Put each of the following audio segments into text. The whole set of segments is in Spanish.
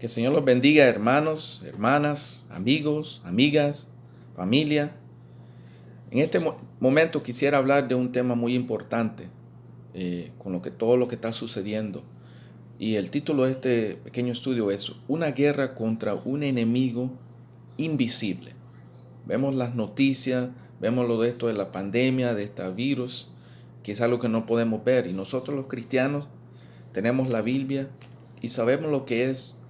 Que el Señor los bendiga, hermanos, hermanas, amigos, amigas, familia. En este momento quisiera hablar de un tema muy importante con todo lo que está sucediendo. Y el título de este pequeño estudio es Una guerra contra un enemigo invisible. Vemos las noticias, vemos lo de esto de la pandemia, de este virus, que es algo que no podemos ver. Y nosotros los cristianos tenemos la Biblia y sabemos lo que es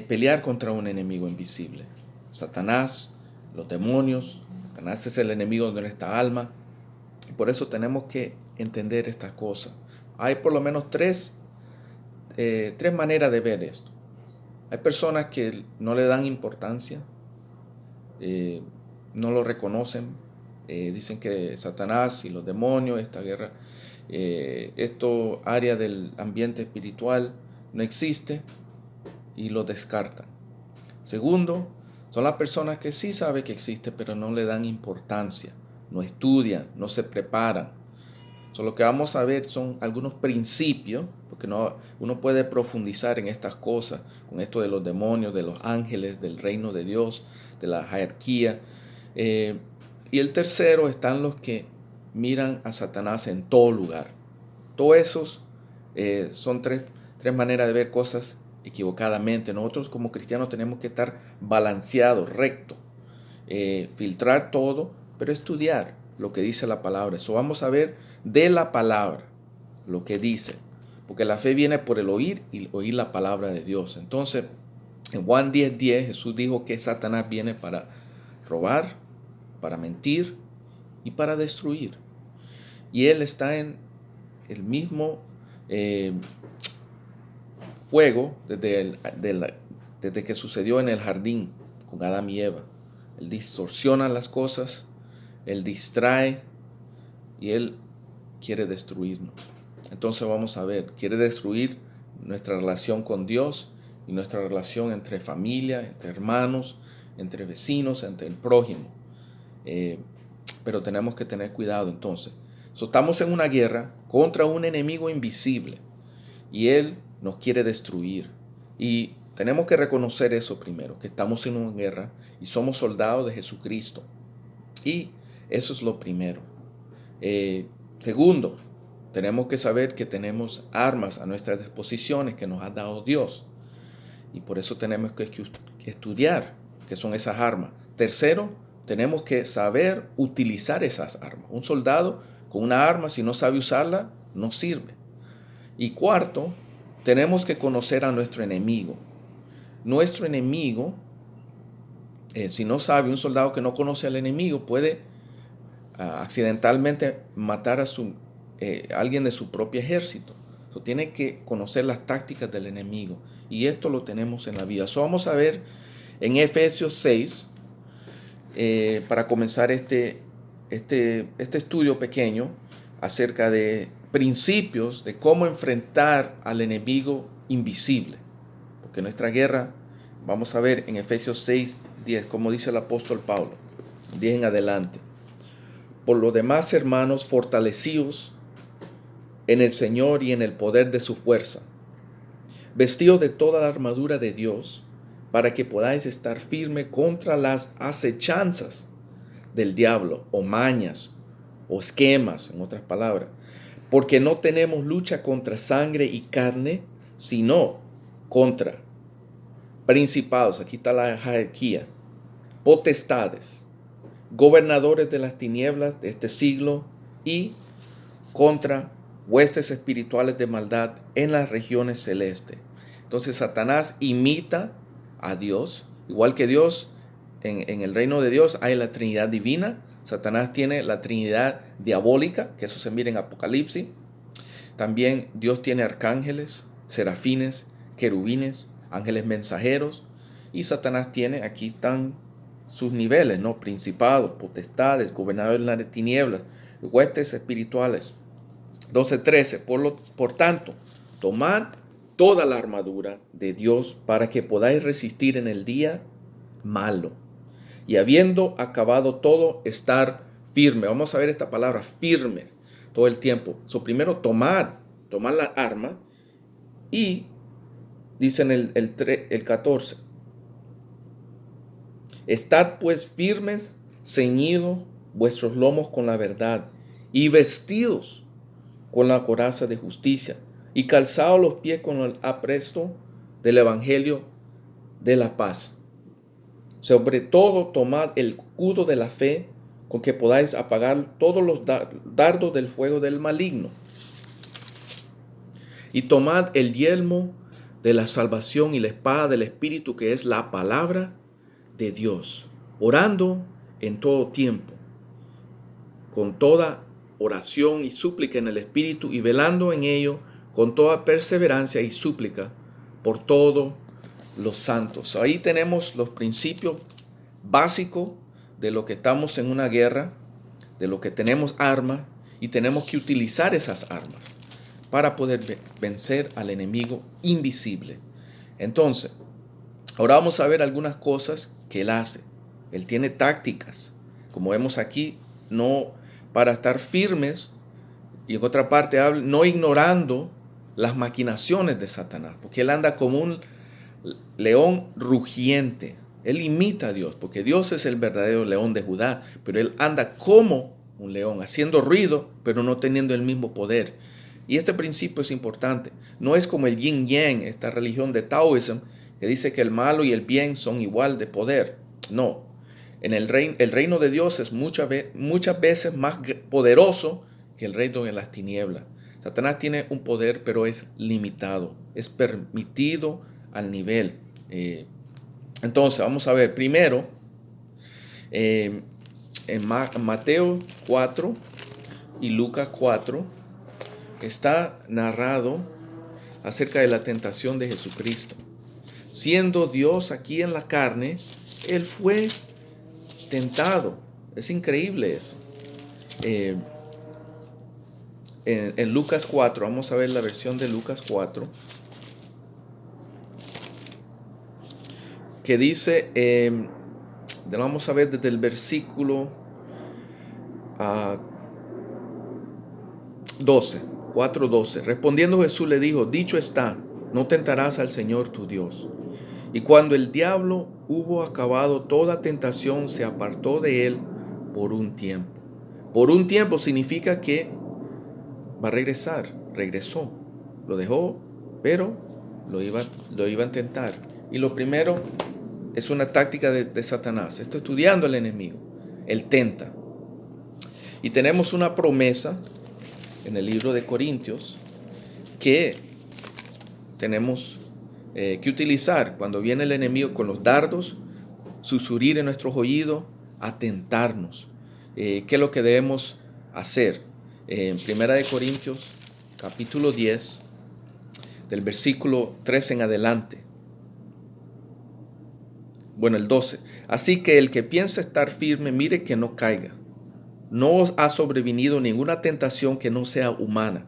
pelear contra un enemigo invisible. Satanás, los demonios. Satanás es el enemigo de nuestra alma. Y por eso tenemos que entender estas cosas. Hay por lo menos tres maneras de ver esto. Hay personas que no le dan importancia, no lo reconocen, dicen que Satanás y los demonios, esta guerra, esto área del ambiente espiritual no existe y lo descartan. Segundo, son las personas que sí saben que existe, pero no le dan importancia, no estudian, no se preparan. Lo que vamos a ver son algunos principios, porque uno puede profundizar en estas cosas, con esto de los demonios, de los ángeles, del reino de Dios, de la jerarquía. Y el tercero están los que miran a Satanás en todo lugar. Todos esos son tres maneras de ver cosas equivocadamente. Nosotros como cristianos tenemos que estar balanceados, rectos, filtrar todo, pero estudiar lo que dice la palabra. Eso vamos a ver de la palabra, lo que dice, porque la fe viene por el oír y oír la palabra de Dios. Entonces, en Juan 10:10 Jesús dijo que Satanás viene para robar, para mentir y para destruir. Y él está en el mismo juego desde que sucedió en el jardín con Adán y Eva. Él distorsiona las cosas, él distrae y él quiere destruirnos. Entonces vamos a ver, quiere destruir nuestra relación con Dios y nuestra relación entre familia, entre hermanos, entre vecinos, entre el prójimo. Pero tenemos que tener cuidado entonces. Estamos en una guerra contra un enemigo invisible y él nos quiere destruir. Y tenemos que reconocer eso primero, que estamos en una guerra y somos soldados de Jesucristo. Y eso es lo primero. Segundo, tenemos que saber que tenemos armas a nuestras disposiciones que nos ha dado Dios. Y por eso tenemos que estudiar qué son esas armas. Tercero, tenemos que saber utilizar esas armas. Un soldado con una arma, si no sabe usarla, no sirve. Y cuarto, tenemos que conocer a nuestro enemigo. Nuestro enemigo, si no sabe, un soldado que no conoce al enemigo puede accidentalmente matar a alguien de su propio ejército. Tiene que conocer las tácticas del enemigo. Y esto lo tenemos en la Biblia. Vamos a ver en Efesios 6, para comenzar este estudio pequeño acerca de principios de cómo enfrentar al enemigo invisible. Porque nuestra guerra, vamos a ver en Efesios 6:10, como dice el apóstol Pablo, 10 en adelante. Por lo demás, hermanos, fortalecidos en el Señor y en el poder de su fuerza, vestidos de toda la armadura de Dios, para que podáis estar firme contra las acechanzas del diablo, o mañas, o esquemas, en otras palabras. Porque no tenemos lucha contra sangre y carne, sino contra principados, aquí está la jerarquía, potestades, gobernadores de las tinieblas de este siglo y contra huestes espirituales de maldad en las regiones celestes. Entonces Satanás imita a Dios, igual que Dios, en el reino de Dios hay la Trinidad divina. Satanás tiene la Trinidad diabólica, que eso se mira en Apocalipsis. También Dios tiene arcángeles, serafines, querubines, ángeles mensajeros. Y Satanás tiene, aquí están sus niveles, ¿no? Principados, potestades, gobernadores de las tinieblas, huestes espirituales. 12:13. Por tanto, tomad toda la armadura de Dios para que podáis resistir en el día malo. Y habiendo acabado todo, estar firme. Vamos a ver esta palabra, firmes, todo el tiempo. Primero, tomar la arma y dice en el 14. Estad pues firmes, ceñidos vuestros lomos con la verdad, y vestidos con la coraza de justicia, y calzados los pies con el apresto del evangelio de la paz. Sobre todo tomad el escudo de la fe, con que podáis apagar todos los dardos del fuego del maligno. Y tomad el yelmo de la salvación y la espada del Espíritu, que es la palabra de Dios, orando en todo tiempo, con toda oración y súplica en el Espíritu, y velando en ello con toda perseverancia y súplica por todos los santos. Ahí tenemos los principios básicos de lo que estamos en una guerra, de lo que tenemos armas, y tenemos que utilizar esas armas para poder vencer al enemigo invisible. Entonces, ahora vamos a ver algunas cosas que él hace. Él tiene tácticas, como vemos aquí, no para estar firmes, y en otra parte habla, no ignorando las maquinaciones de Satanás, porque él anda como un león rugiente. Él imita a Dios, porque Dios es el verdadero león de Judá, pero él anda como un león, haciendo ruido, pero no teniendo el mismo poder. Y este principio es importante. No es como el yin yang, esta religión de Taoism, que dice que el malo y el bien son igual de poder. No. El reino de Dios es muchas veces más poderoso que el reino de las tinieblas. Satanás tiene un poder, pero es limitado. Es permitido al nivel. Entonces, vamos a ver. Primero, en Mateo 4 y Lucas 4, está narrado acerca de la tentación de Jesucristo. Siendo Dios aquí en la carne, Él fue tentado. Es increíble eso. En Lucas 4, vamos a ver la versión de Lucas 4, que dice, vamos a ver desde el versículo 12, 4:12. Respondiendo Jesús le dijo, dicho está, no tentarás al Señor tu Dios. Y cuando el diablo hubo acabado toda tentación, se apartó de él por un tiempo. Por un tiempo significa que va a regresar. Regresó. Lo dejó, pero lo iba a intentar. Y lo primero es una táctica de Satanás. Está estudiando al enemigo. Él tenta. Y tenemos una promesa en el libro de Corintios que tenemos que utilizar cuando viene el enemigo con los dardos, susurrir en nuestros oídos, a tentarnos. ¿Qué es lo que debemos hacer? En 1 Corintios capítulo 10, del versículo 13 en adelante. Bueno, el 12. Así que el que piensa estar firme, mire que no caiga. No os ha sobrevenido ninguna tentación que no sea humana,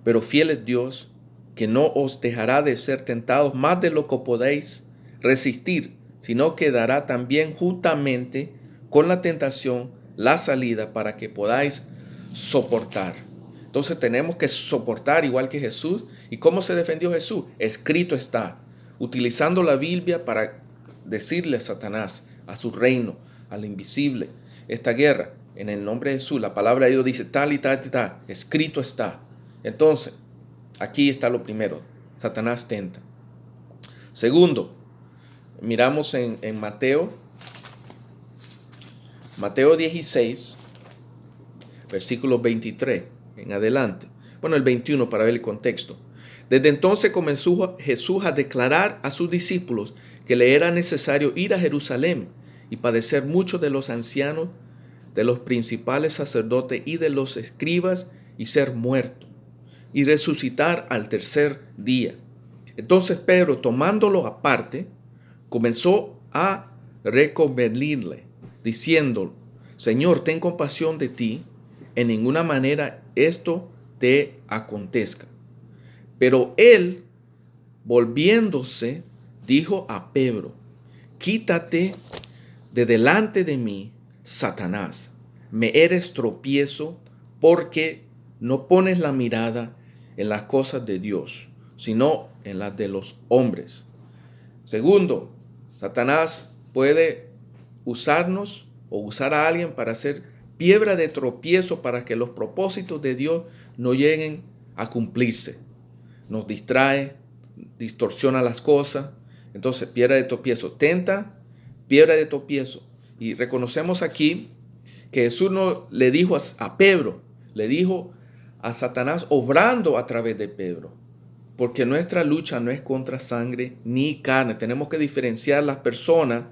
pero fiel es Dios, que no os dejará de ser tentados más de lo que podéis resistir, sino que dará también juntamente con la tentación la salida para que podáis soportar. Entonces tenemos que soportar igual que Jesús. ¿Y cómo se defendió Jesús? Escrito está, utilizando la Biblia para decirle a Satanás, a su reino, al invisible, esta guerra, en el nombre de Jesús. La palabra de Dios dice tal y tal y tal, escrito está. Entonces, aquí está lo primero, Satanás tenta. Segundo, miramos en Mateo 16, versículo 23 en adelante. Bueno, el 21 para ver el contexto. Desde entonces comenzó Jesús a declarar a sus discípulos que le era necesario ir a Jerusalén y padecer mucho de los ancianos, de los principales sacerdotes y de los escribas, y ser muerto y resucitar al tercer día. Entonces Pedro, tomándolo aparte, comenzó a reconvenirle, diciendo, Señor, ten compasión de ti, en ninguna manera esto te acontezca. Pero él, volviéndose, dijo a Pedro, quítate de delante de mí, Satanás, me eres tropiezo porque no pones la mirada en las cosas de Dios, sino en las de los hombres. Segundo, Satanás puede usarnos o usar a alguien para hacer piedra de tropiezo para que los propósitos de Dios no lleguen a cumplirse. Nos distrae, distorsiona las cosas. Entonces, piedra de tropiezo. Tenta, piedra de tropiezo. Y reconocemos aquí que Jesús no le dijo a Pedro, le dijo a Satanás obrando a través de Pedro. Porque nuestra lucha no es contra sangre ni carne. Tenemos que diferenciar las personas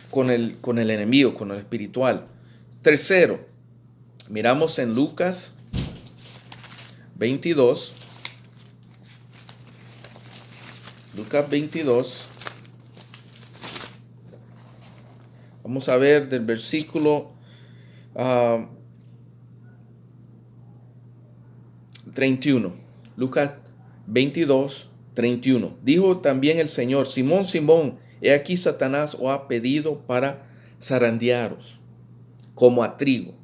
con el enemigo, con el espiritual. Tercero, miramos en Lucas 22. Lucas 22. Vamos a ver del versículo 31. Lucas 22, 31. Dijo también el Señor: Simón, Simón, he aquí Satanás os ha pedido para zarandearos como a trigo.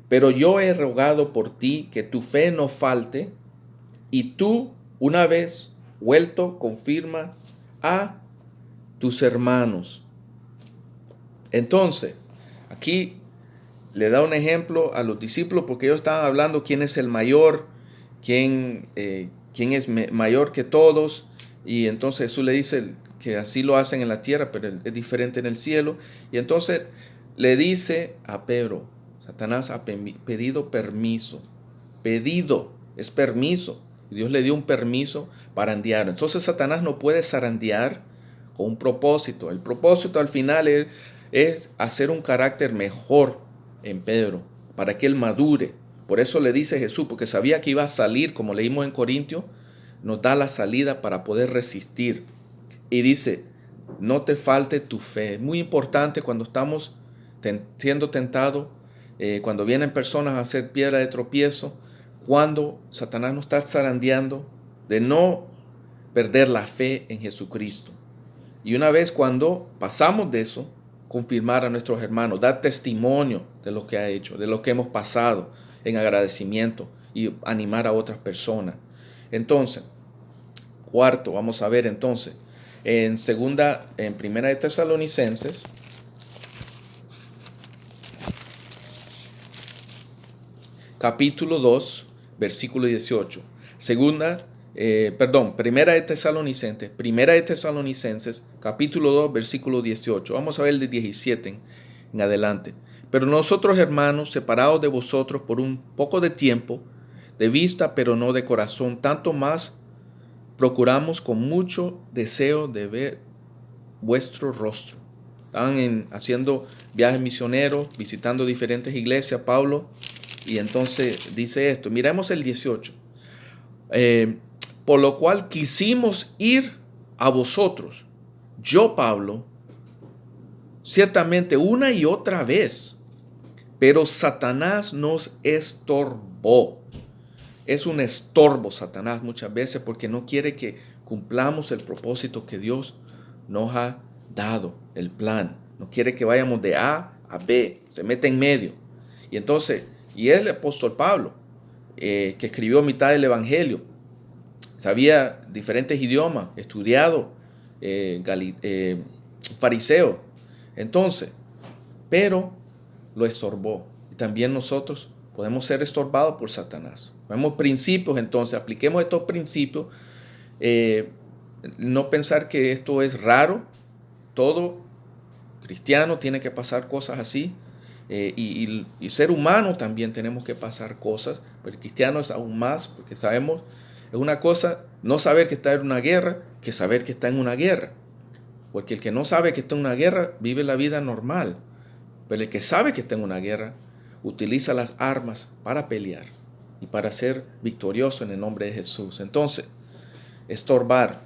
Pero yo he rogado por ti que tu fe no falte, y tú, una vez vuelto, confirma a tus hermanos. Entonces, aquí le da un ejemplo a los discípulos porque ellos estaban hablando quién es el mayor, quién es mayor que todos. Y entonces Jesús le dice que así lo hacen en la tierra, pero es diferente en el cielo. Y entonces le dice a Pedro: Satanás ha pedido permiso. Pedido es permiso. Dios le dio un permiso para zarandear. Entonces Satanás no puede zarandear con un propósito. El propósito al final es hacer un carácter mejor en Pedro, para que él madure. Por eso le dice Jesús, porque sabía que iba a salir, como leímos en Corintios, nos da la salida para poder resistir. Y dice: no te falte tu fe. Es muy importante cuando estamos siendo tentados, cuando vienen personas a hacer piedra de tropiezo, cuando Satanás nos está zarandeando, de no perder la fe en Jesucristo. Y una vez cuando pasamos de eso, confirmar a nuestros hermanos, dar testimonio de lo que ha hecho, de lo que hemos pasado en agradecimiento y animar a otras personas. Entonces, cuarto, vamos a ver entonces, en primera de Tesalonicenses, capítulo 2, versículo 18. Primera de Tesalonicenses, capítulo 2, versículo 18. Vamos a ver el de 17 en adelante. Pero nosotros, hermanos, separados de vosotros por un poco de tiempo, de vista, pero no de corazón, tanto más procuramos con mucho deseo de ver vuestro rostro. Estaban haciendo viajes misioneros, visitando diferentes iglesias, Pablo, y entonces dice esto. Miremos el 18. Por lo cual quisimos ir a vosotros, yo, Pablo, ciertamente una y otra vez, pero Satanás nos estorbó. Es un estorbo Satanás muchas veces porque no quiere que cumplamos el propósito que Dios nos ha dado, el plan. No quiere que vayamos de A a B, se mete en medio. Y entonces, y es el apóstol Pablo, que escribió mitad del Evangelio, sabía diferentes idiomas, estudiado, fariseo. Entonces, pero lo estorbó. Y también nosotros podemos ser estorbados por Satanás. Vemos principios, entonces apliquemos estos principios. No pensar que esto es raro. Todo cristiano tiene que pasar cosas así. Y ser humano también tenemos que pasar cosas. Pero el cristiano es aún más, porque sabemos, es una cosa no saber que está en una guerra que saber que está en una guerra. Porque el que no sabe que está en una guerra vive la vida normal. Pero el que sabe que está en una guerra utiliza las armas para pelear y para ser victorioso en el nombre de Jesús. Entonces, estorbar.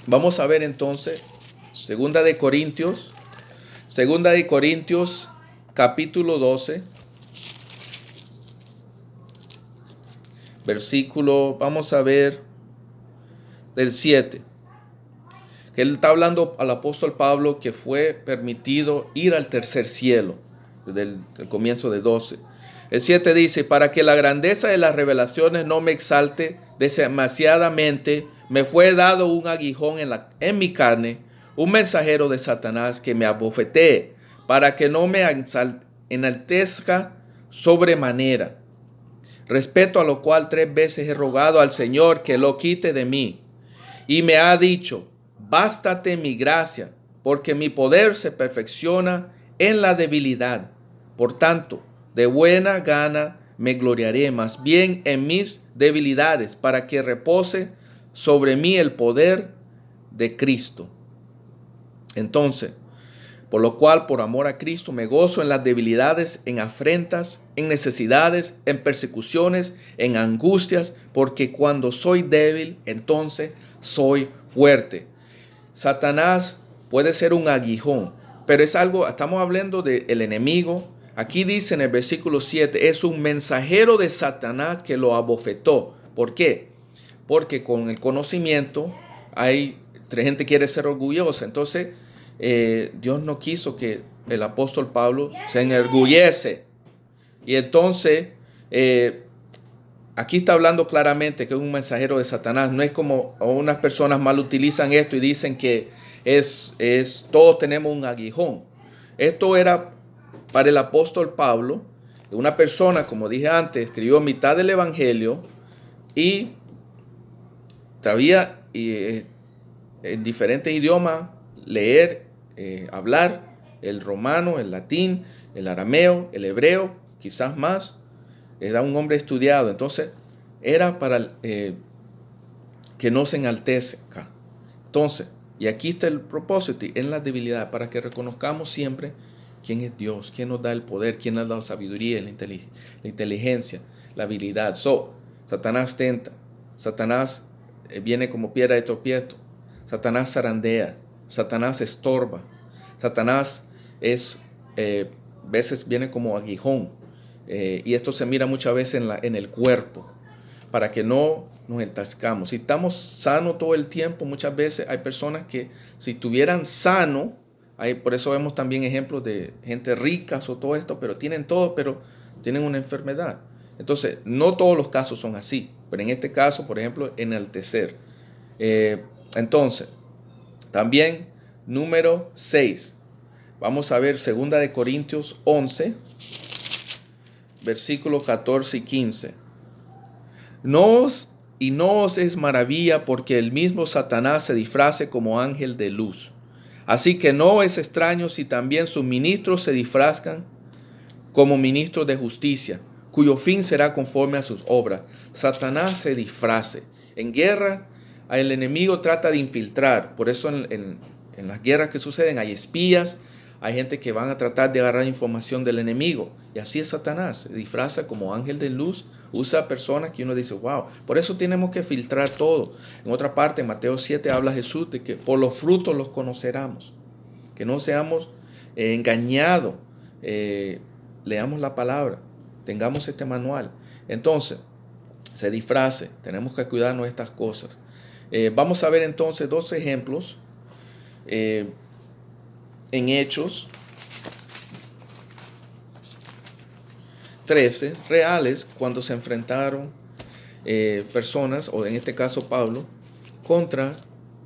Vamos a ver entonces Segunda de Corintios, capítulo 12, versículo, vamos a ver del 7. Que él está hablando al apóstol Pablo que fue permitido ir al tercer cielo, desde el comienzo de 12. El 7 dice, para que la grandeza de las revelaciones no me exalte demasiadamente, me fue dado un aguijón en mi carne, un mensajero de Satanás que me abofetee, para que no me enaltezca sobremanera. Respecto a lo cual 3 veces he rogado al Señor que lo quite de mí. Y me ha dicho, bástate mi gracia, porque mi poder se perfecciona en la debilidad. Por tanto, de buena gana me gloriaré más bien en mis debilidades, para que repose sobre mí el poder de Cristo. Entonces, por lo cual, por amor a Cristo, me gozo en las debilidades, en afrentas, en necesidades, en persecuciones, en angustias, porque cuando soy débil, entonces soy fuerte. Satanás puede ser un aguijón, pero es algo, estamos hablando del enemigo. Aquí dice en el versículo 7, es un mensajero de Satanás que lo abofetó. ¿Por qué? Porque con el conocimiento hay gente quiere ser orgullosa. Entonces, Dios no quiso que el apóstol Pablo se enorgullece. Y entonces, aquí está hablando claramente que es un mensajero de Satanás. No es como unas personas mal utilizan esto y dicen que todos tenemos un aguijón. Esto era para el apóstol Pablo, una persona, como dije antes, escribió mitad del evangelio y sabía en diferentes idiomas leer, hablar el romano, el latín, el arameo, el hebreo, quizás más. Era un hombre estudiado, entonces era para que no se enaltezca. Entonces, y aquí está el propósito en la debilidad, para que reconozcamos siempre quién es Dios, quién nos da el poder, quién nos da la sabiduría, la inteligencia, la habilidad. Satanás tenta, Satanás viene como piedra de tropiezo, Satanás zarandea, Satanás estorba, Satanás veces viene como aguijón, y esto se mira muchas veces en el cuerpo, para que no nos entascamos. Si estamos sanos todo el tiempo, muchas veces hay personas que si estuvieran sanos, por eso vemos también ejemplos de gente rica o todo esto, pero tienen todo, pero tienen una enfermedad. Entonces, no todos los casos son así, pero en este caso, por ejemplo, enaltecer. Entonces, también número 6. Vamos a ver 2 de Corintios 11, versículos 14 y 15. No os es maravilla porque el mismo Satanás se disfrace como ángel de luz. Así que no es extraño si también sus ministros se disfrazan como ministros de justicia, cuyo fin será conforme a sus obras. Satanás se disfrace. En guerra, el enemigo trata de infiltrar. Por eso en las guerras que suceden hay espías, hay gente que van a tratar de agarrar información del enemigo. Y así es Satanás. Se disfraza como ángel de luz. Usa personas que uno dice, wow. Por eso tenemos que filtrar todo. En otra parte, en Mateo 7 habla Jesús de que por los frutos los conoceremos. Que no seamos engañados. Leamos la palabra. Tengamos este manual. Entonces, se disfrace. Tenemos que cuidarnos de estas cosas. Vamos a ver entonces 2 ejemplos. En Hechos 13, reales, cuando se enfrentaron personas, o en este caso Pablo, contra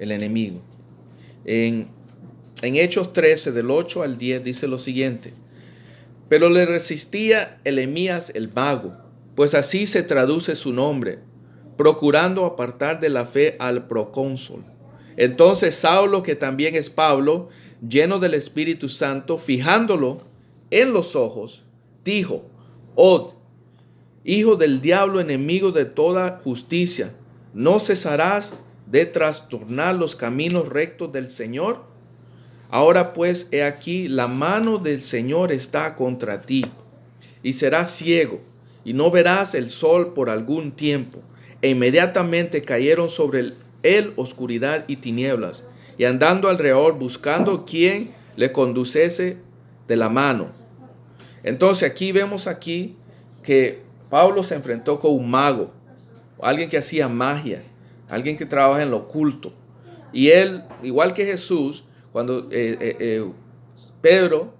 el enemigo. En Hechos 13, del 8 al 10, dice lo siguiente: pero le resistía Elemías el vago, pues así se traduce su nombre, procurando apartar de la fe al procónsul. Entonces Saulo, que también es Pablo, lleno del Espíritu Santo, fijándolo en los ojos, dijo: Oh, hijo del diablo, enemigo de toda justicia, ¿no cesarás de trastornar los caminos rectos del Señor? Ahora pues, he aquí, la mano del Señor está contra ti, y serás ciego, y no verás el sol por algún tiempo. E inmediatamente cayeron sobre él oscuridad y tinieblas, y andando alrededor buscando quien le conduciese de la mano. Entonces aquí vemos que Pablo se enfrentó con un mago, alguien que hacía magia, alguien que trabaja en lo oculto. Y él, igual que Jesús, cuando Pedro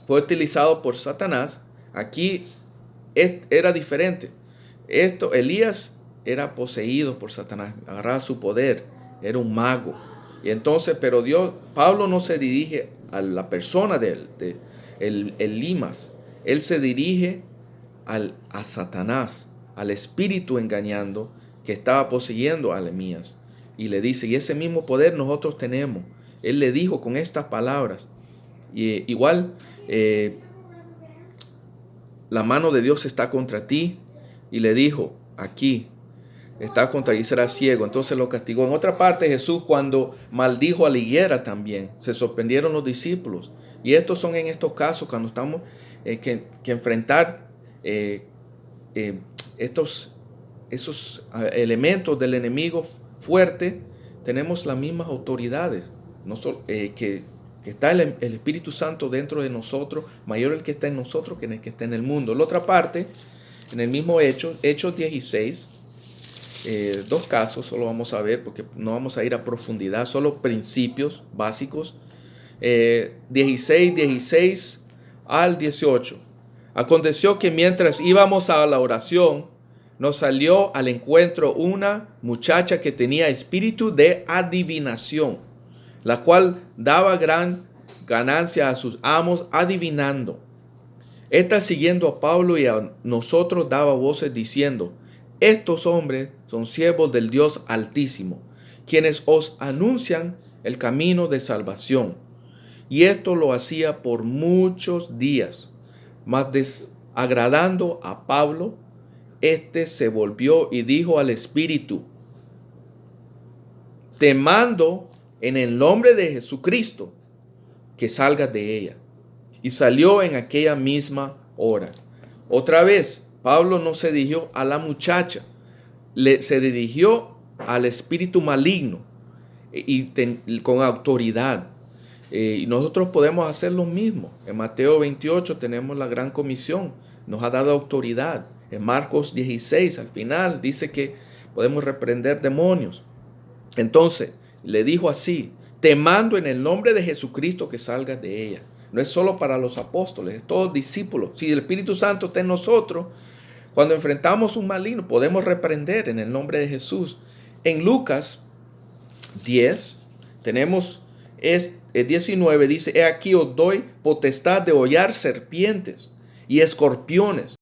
fue utilizado por Satanás, aquí era diferente. Elías era poseído por Satanás, agarraba su poder, era un mago. Y entonces, pero Pablo no se dirige a la persona el Elimas, él se dirige a Satanás, al espíritu engañando que estaba poseyendo a Elías. Y le dice, y ese mismo poder nosotros tenemos. Él le dijo con estas palabras. Y igual, la mano de Dios está contra ti. Y le dijo, aquí está contra ti, será ciego. Entonces lo castigó. En otra parte, Jesús cuando maldijo a la higuera también, se sorprendieron los discípulos. Y estos son en estos casos cuando estamos que enfrentar esos elementos del enemigo fuerte, tenemos las mismas autoridades. Que está el Espíritu Santo dentro de nosotros, mayor el que está en nosotros que el que está en el mundo. La otra parte, en el mismo Hechos 16, dos casos solo vamos a ver porque no vamos a ir a profundidad, solo principios básicos. 16 al 18. Aconteció que mientras íbamos a la oración, nos salió al encuentro una muchacha que tenía espíritu de adivinación, la cual daba gran ganancia a sus amos adivinando. Esta siguiendo a Pablo y a nosotros daba voces diciendo, estos hombres son siervos del Dios Altísimo, quienes os anuncian el camino de salvación. Y esto lo hacía por muchos días, mas desagradando a Pablo, este se volvió y dijo al Espíritu, te mando en el nombre de Jesucristo que salgas de ella. Y salió en aquella misma hora. Otra vez, Pablo no se dirigió a la muchacha, se dirigió al espíritu maligno con autoridad. Y nosotros podemos hacer lo mismo. En Mateo 28 tenemos la gran comisión, nos ha dado autoridad. En Marcos 16 al final dice que podemos reprender demonios. Entonces le dijo así, te mando en el nombre de Jesucristo que salgas de ella. No es solo para los apóstoles, es todos discípulos. Si el Espíritu Santo está en nosotros, cuando enfrentamos un maligno, podemos reprender en el nombre de Jesús. En Lucas 10, tenemos 19, dice, he aquí os doy potestad de hollar serpientes y escorpiones